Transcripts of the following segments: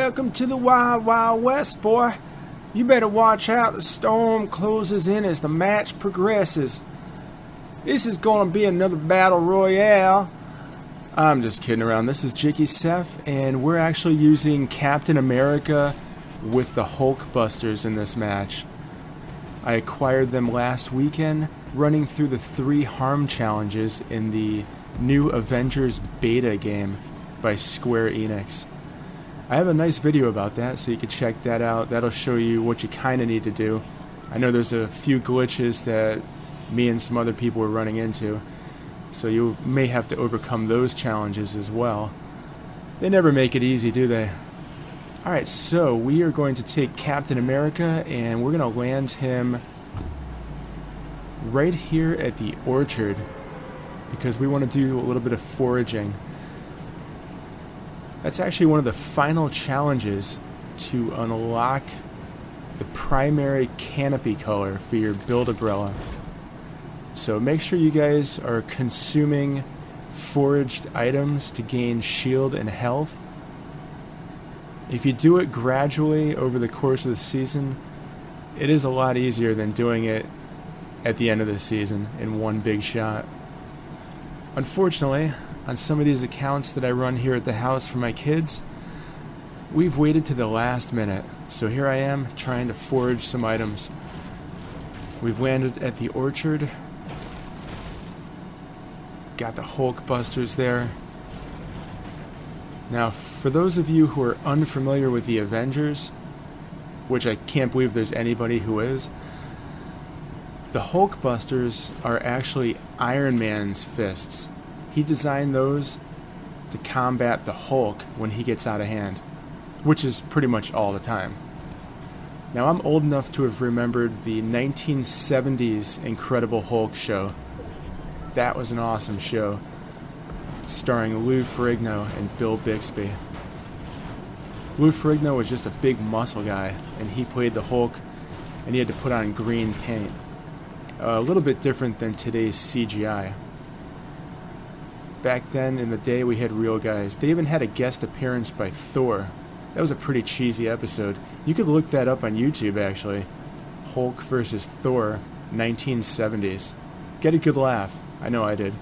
Welcome to the Wild Wild West, boy. You better watch out. The storm closes in as the match progresses. This is going to be another battle royale. I'm just kidding around. This is Jicky Seth, and we're actually using Captain America with the Hulkbusters in this match. I acquired them last weekend, running through the 3 harm challenges in the new Avengers beta game by Square Enix. I have a nice video about that, so you can check that out. That'll show you what you kind of need to do. I know there's a few glitches that me and some other people were running into, so you may have to overcome those challenges as well. They never make it easy, do they? Alright, so we are going to take Captain America and we're going to land him right here at the orchard because we want to do a little bit of foraging. That's actually one of the final challenges to unlock the primary canopy color for your build umbrella. So make sure you guys are consuming foraged items to gain shield and health. If you do it gradually over the course of the season, it is a lot easier than doing it at the end of the season in one big shot. Unfortunately, on some of these accounts that I run here at the house for my kids, we've waited to the last minute. So here I am trying to forage some items. We've landed at the orchard. Got the Hulkbusters there. Now, for those of you who are unfamiliar with the Avengers, which I can't believe there's anybody who is, the Hulkbusters are actually Iron Man's fists. He designed those to combat the Hulk when he gets out of hand, which is pretty much all the time. Now, I'm old enough to have remembered the 1970s Incredible Hulk show. That was an awesome show, starring Lou Ferrigno and Bill Bixby. Lou Ferrigno was just a big muscle guy, and he played the Hulk, and he had to put on green paint. A little bit different than today's CGI. Back then, in the day, we had real guys. They even had a guest appearance by Thor. That was a pretty cheesy episode. You could look that up on YouTube, actually. Hulk versus Thor, 1970s. Get a good laugh. I know I did.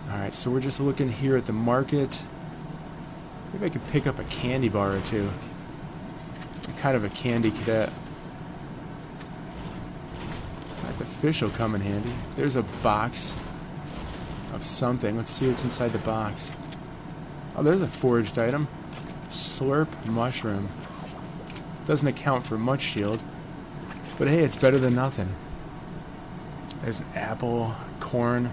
Alright, so we're just looking here at the market. Maybe I could pick up a candy bar or two. I'm kind of a candy cadet. Alright, the fish will come in handy. There's a box of something. Let's see what's inside the box. Oh, there's a foraged item. Slurp mushroom. Doesn't account for much shield, but hey, it's better than nothing. There's an apple, corn.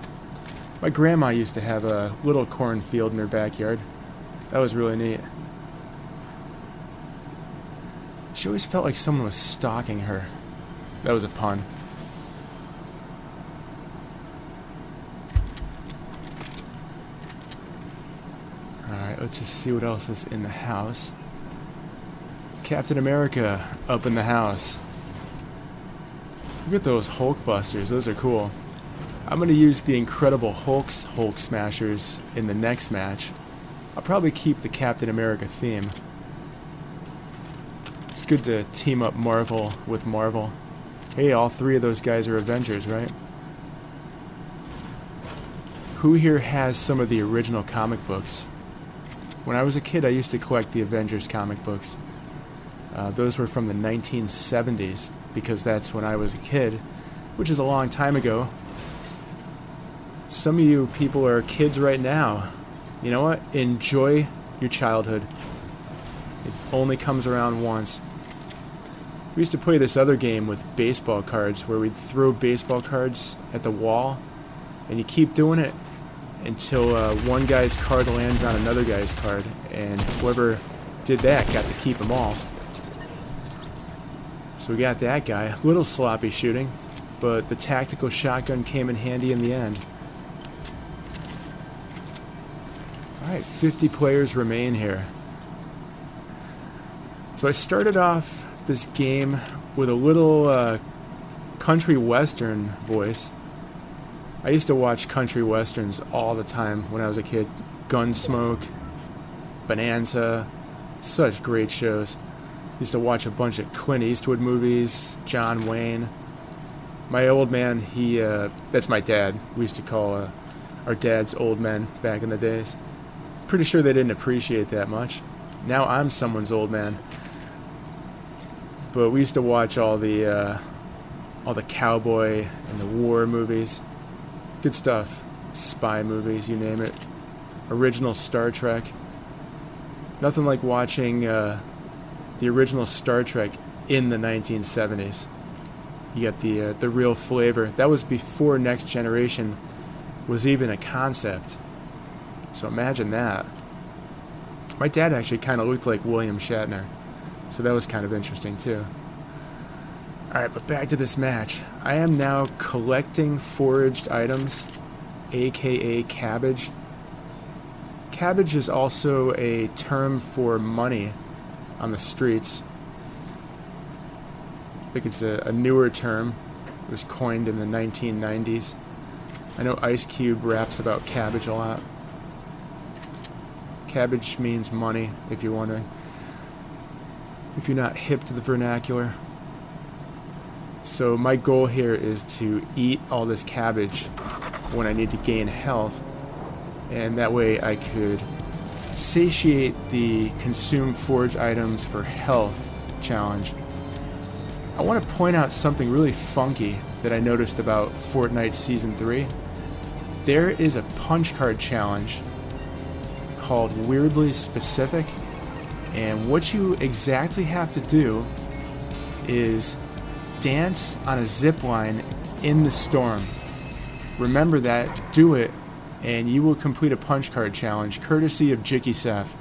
My grandma used to have a little corn field in her backyard. That was really neat. She always felt like someone was stalking her. That was a pun. Alright, let's just see what else is in the house. Captain America up in the house. Look at those Hulkbusters, those are cool. I'm going to use the Incredible Hulk's Hulk Smashers in the next match. I'll probably keep the Captain America theme. It's good to team up Marvel with Marvel. Hey, all 3 of those guys are Avengers, right? Who here has some of the original comic books? When I was a kid, I used to collect the Avengers comic books. Those were from the 1970s, because that's when I was a kid, which is a long time ago. Some of you people are kids right now. You know what? Enjoy your childhood. It only comes around once. We used to play this other game with baseball cards, where we'd throw baseball cards at the wall, and you keep doing it until one guy's card lands on another guy's card, and whoever did that got to keep them all. So we got that guy. A little sloppy shooting, but the tactical shotgun came in handy in the end. Alright, 50 players remain here. So I started off this game with a little country western voice. I used to watch country westerns all the time when I was a kid. Gunsmoke, Bonanza. Such great shows. Used to watch a bunch of Clint Eastwood movies, John Wayne. My old man, that's my dad. We used to call our dads old men back in the days. Pretty sure they didn't appreciate that much. Now I'm someone's old man. But we used to watch all the cowboy and the war movies. Good stuff. Spy movies, you name it. Original Star Trek. Nothing like watching the original Star Trek in the 1970s. You got the real flavor. That was before Next Generation was even a concept. So imagine that. My dad actually kind of looked like William Shatner. So that was kind of interesting too. Alright, but back to this match. I am now collecting foraged items, aka cabbage. Cabbage is also a term for money on the streets. I think it's a newer term. It was coined in the 1990s. I know Ice Cube raps about cabbage a lot. Cabbage means money, if you're wondering. If you're not hip to the vernacular. So my goal here is to eat all this cabbage when I need to gain health, and that way I could satiate the consume forage items for health challenge. I want to point out something really funky that I noticed about Fortnite Season 3. There is a punch card challenge called Weirdly Specific, and what you exactly have to do is dance on a zip line in the storm. Remember that, do it, and you will complete a punch card challenge courtesy of Jicky Seth.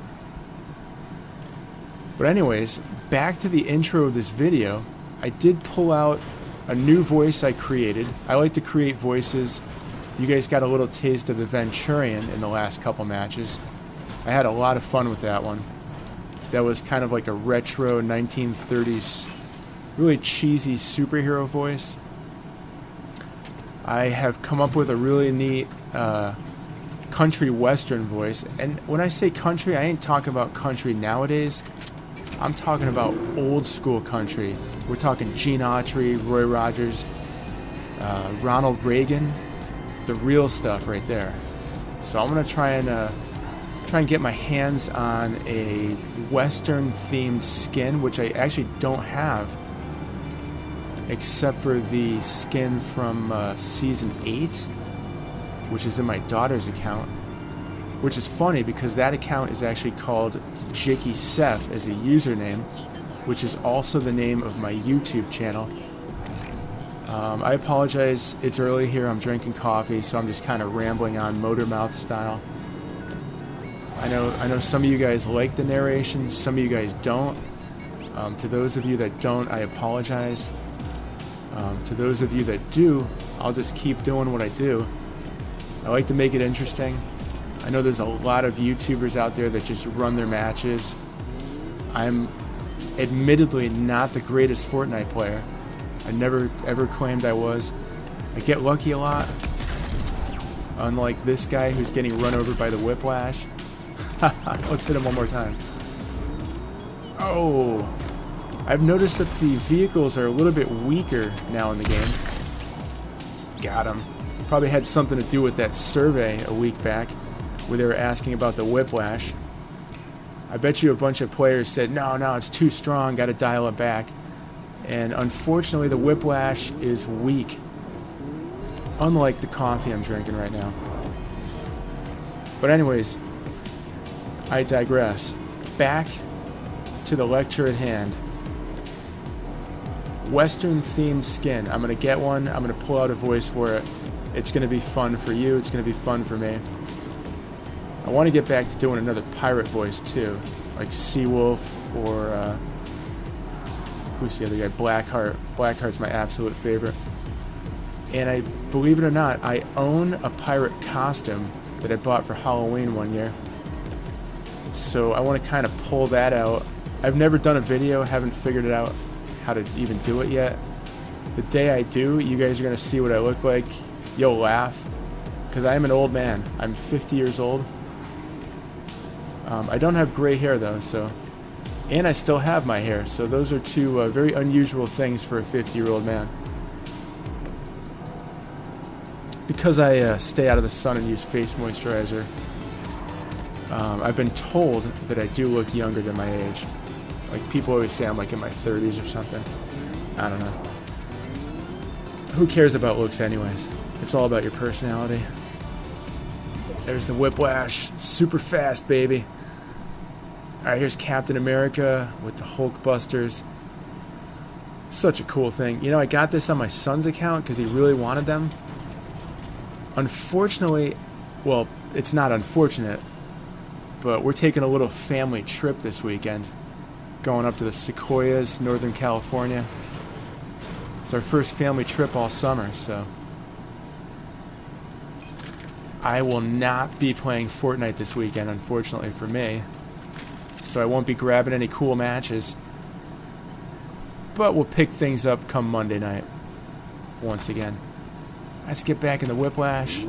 But anyways, back to the intro of this video. I did pull out a new voice I created. I like to create voices. You guys got a little taste of the Venturian in the last couple matches. I had a lot of fun with that one. That was kind of like a retro 1930s, really cheesy superhero voice. I have come up with a really neat country western voice. And when I say country, I ain't talking about country nowadays. I'm talking about old school country. We're talking Gene Autry, Roy Rogers, Ronald Reagan, the real stuff right there. So I'm gonna try and get my hands on a western themed skin, which I actually don't have, except for the skin from season 8, which is in my daughter's account. Which is funny because that account is actually called Jicky Seth as a username, which is also the name of my YouTube channel. I apologize, it's early here, I'm drinking coffee, so I'm just kind of rambling on motor mouth style. I know some of you guys like the narration, some of you guys don't. To those of you that don't, I apologize. To those of you that do, I'll just keep doing what I do. I like to make it interesting. I know there's a lot of YouTubers out there that just run their matches. I'm admittedly not the greatest Fortnite player. I never ever claimed I was. I get lucky a lot. Unlike this guy who's getting run over by the whiplash. Let's hit him one more time. Oh! I've noticed that the vehicles are a little bit weaker now in the game. Got him. Probably had something to do with that survey a week back where they were asking about the whiplash. I bet you a bunch of players said, no, it's too strong, gotta dial it back. And unfortunately the whiplash is weak. Unlike the coffee I'm drinking right now. But anyways, I digress. Back to the lecture at hand. Western themed skin. I'm gonna get one, I'm gonna pull out a voice for it. It's gonna be fun for you, it's gonna be fun for me. I want to get back to doing another pirate voice too, like Seawolf or who's the other guy? Blackheart. Blackheart's my absolute favorite. And I believe it or not, I own a pirate costume that I bought for Halloween one year. So I want to kind of pull that out. I've never done a video, haven't figured it out how to even do it yet. The day I do, you guys are gonna see what I look like. You'll laugh, because I am an old man. I'm 50 years old. I don't have gray hair though, so, and I still have my hair, so those are two very unusual things for a 50-year-old man. Because I stay out of the sun and use face moisturizer, I've been told that I do look younger than my age. Like, people always say I'm like in my 30s or something. I don't know. Who cares about looks anyways? It's all about your personality. There's the Whiplash. Super fast, baby. Alright, here's Captain America with the Hulkbusters. Such a cool thing. You know, I got this on my son's account because he really wanted them. Unfortunately, well, it's not unfortunate, but we're taking a little family trip this weekend. Going up to the Sequoias, Northern California. It's our first family trip all summer, so I will not be playing Fortnite this weekend, unfortunately for me. So I won't be grabbing any cool matches. But we'll pick things up come Monday night. Once again. Let's get back in the Whiplash.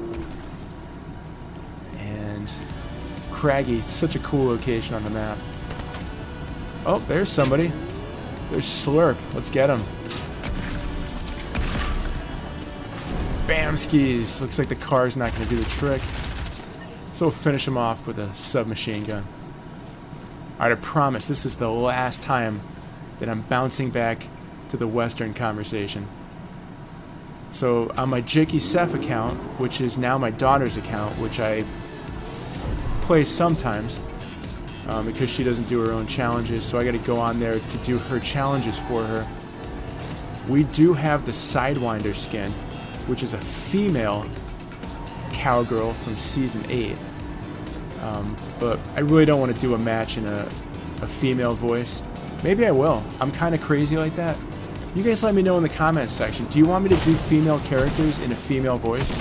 And Craggy, such a cool location on the map. Oh, there's somebody. There's Slurp. Let's get him. Bam skis. Looks like the car's not going to do the trick. So we'll finish him off with a submachine gun. Alright, I promise this is the last time that I'm bouncing back to the Western conversation. So on my Jicky Seth account, which is now my daughter's account, which I play sometimes, because she doesn't do her own challenges, so I got to go on there to do her challenges for her. We do have the Sidewinder skin, which is a female cowgirl from season 8. But I really don't want to do a match in a female voice. Maybe I will. I'm kind of crazy like that. You guys let me know in the comments section. Do you want me to do female characters in a female voice?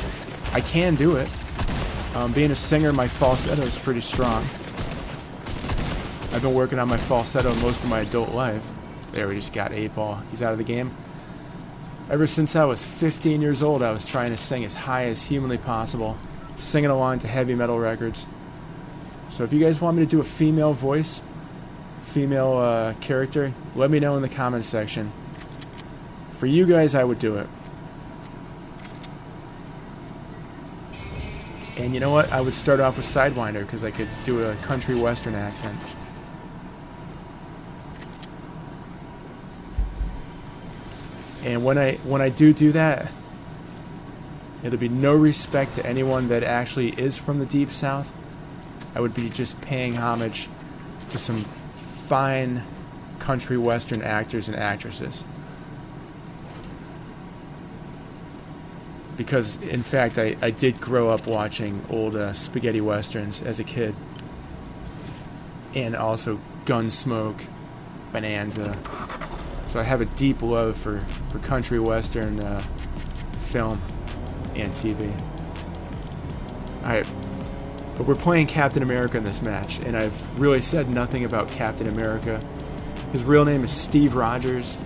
I can do it. Being a singer, my falsetto is pretty strong. I've been working on my falsetto most of my adult life. There, we just got 8-ball. He's out of the game. Ever since I was 15 years old, I was trying to sing as high as humanly possible, singing along to heavy metal records. So if you guys want me to do a female voice, female character, let me know in the comments section. For you guys, I would do it. And you know what? I would start off with Sidewinder because I could do a country western accent. And when I do that, it'll be no respect to anyone that actually is from the Deep South. I would be just paying homage to some fine country western actors and actresses. Because, in fact, I did grow up watching old spaghetti westerns as a kid. And also Gunsmoke, Bonanza. So I have a deep love for country western film and TV. Alright, but we're playing Captain America in this match, and I've really said nothing about Captain America. His real name is Steve Rogers.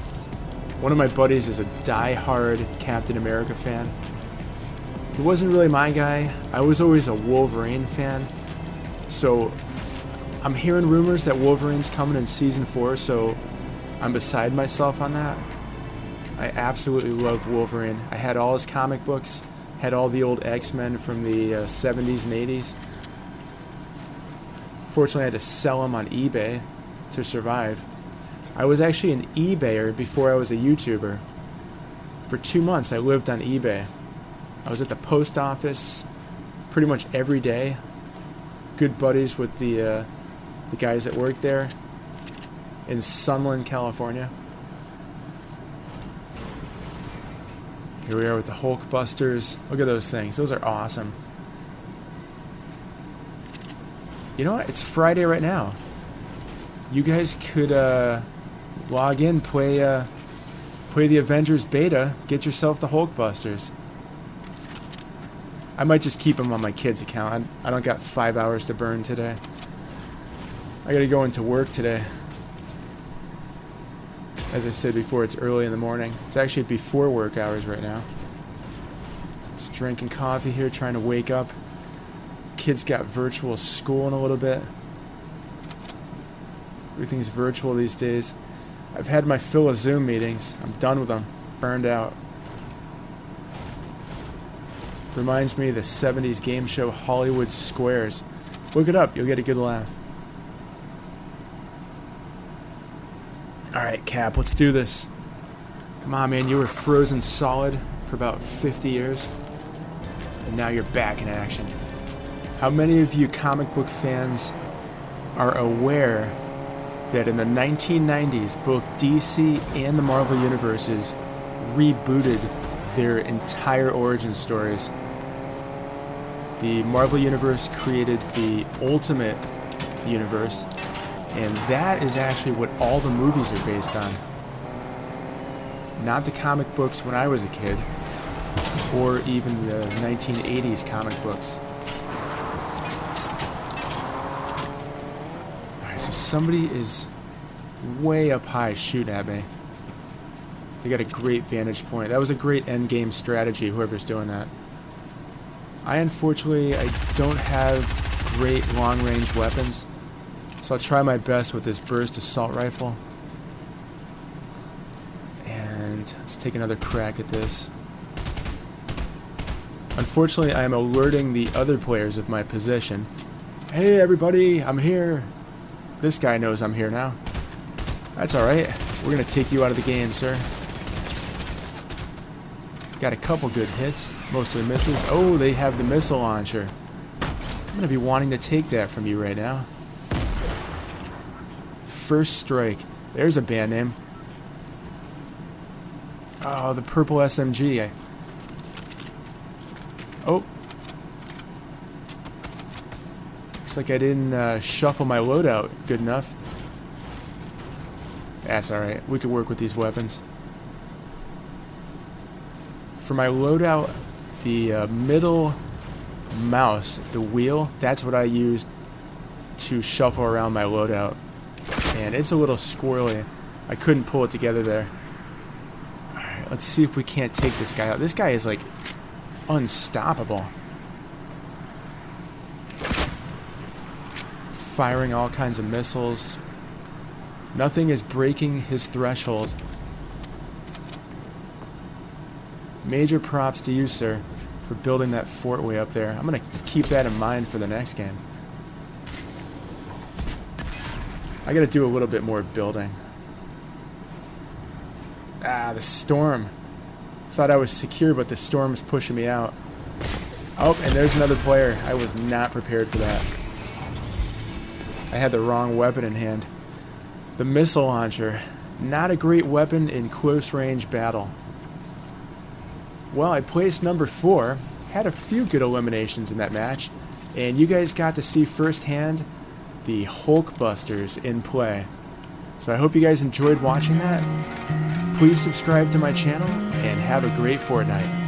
One of my buddies is a die-hard Captain America fan. He wasn't really my guy. I was always a Wolverine fan. So I'm hearing rumors that Wolverine's coming in Season 4, so I'm beside myself on that. I absolutely love Wolverine. I had all his comic books, had all the old X-Men from the 70s and 80s. Fortunately, I had to sell them on eBay to survive. I was actually an eBayer before I was a YouTuber. For 2 months, I lived on eBay. I was at the post office pretty much every day. Good buddies with the guys that worked there in Sunland, California. Here we are with the Hulkbusters. Look at those things. Those are awesome. You know what? It's Friday right now. You guys could log in, play the Avengers beta, get yourself the Hulkbusters. I might just keep them on my kid's account. I don't got 5 hours to burn today. I gotta go into work today. As I said before, it's early in the morning. It's actually before work hours right now. Just drinking coffee here, trying to wake up. Kids got virtual school in a little bit. Everything's virtual these days. I've had my fill of Zoom meetings. I'm done with them. Burned out. Reminds me of the 70s game show Hollywood Squares. Look it up, you'll get a good laugh. Alright, Cap, let's do this. Come on, man, you were frozen solid for about 50 years. And now you're back in action. How many of you comic book fans are aware that in the 1990s, both DC and the Marvel universes rebooted their entire origin stories? The Marvel universe created the Ultimate Universe, and that is actually what all the movies are based on. Not the comic books when I was a kid, or even the 1980s comic books. Alright, so somebody is way up high shooting at me. They got a great vantage point. That was a great endgame strategy, whoever's doing that. Unfortunately, I don't have great long-range weapons, so I'll try my best with this burst assault rifle. And let's take another crack at this. Unfortunately, I am alerting the other players of my position. Hey everybody, I'm here. This guy knows I'm here now. That's alright. We're going to take you out of the game, sir. Got a couple good hits. Most of the misses. Oh, they have the missile launcher. I'm going to be wanting to take that from you right now. First Strike. There's a band name. Oh, the purple SMG. Oh. Looks like I didn't shuffle my loadout good enough. That's alright. We could work with these weapons. For my loadout, the middle mouse, the wheel, that's what I used to shuffle around my loadout. And it's a little squirrely. I couldn't pull it together there. Alright, let's see if we can't take this guy out. This guy is like unstoppable. Firing all kinds of missiles. Nothing is breaking his threshold. Major props to you, sir, for building that fort way up there. I'm going to keep that in mind for the next game. I got to do a little bit more building. Ah, the storm. Thought I was secure, but the storm's pushing me out. Oh, and there's another player. I was not prepared for that. I had the wrong weapon in hand. The missile launcher. Not a great weapon in close range battle. Well, I placed number 4, had a few good eliminations in that match, and you guys got to see firsthand the Hulkbusters in play. So I hope you guys enjoyed watching that. Please subscribe to my channel, and have a great Fortnite.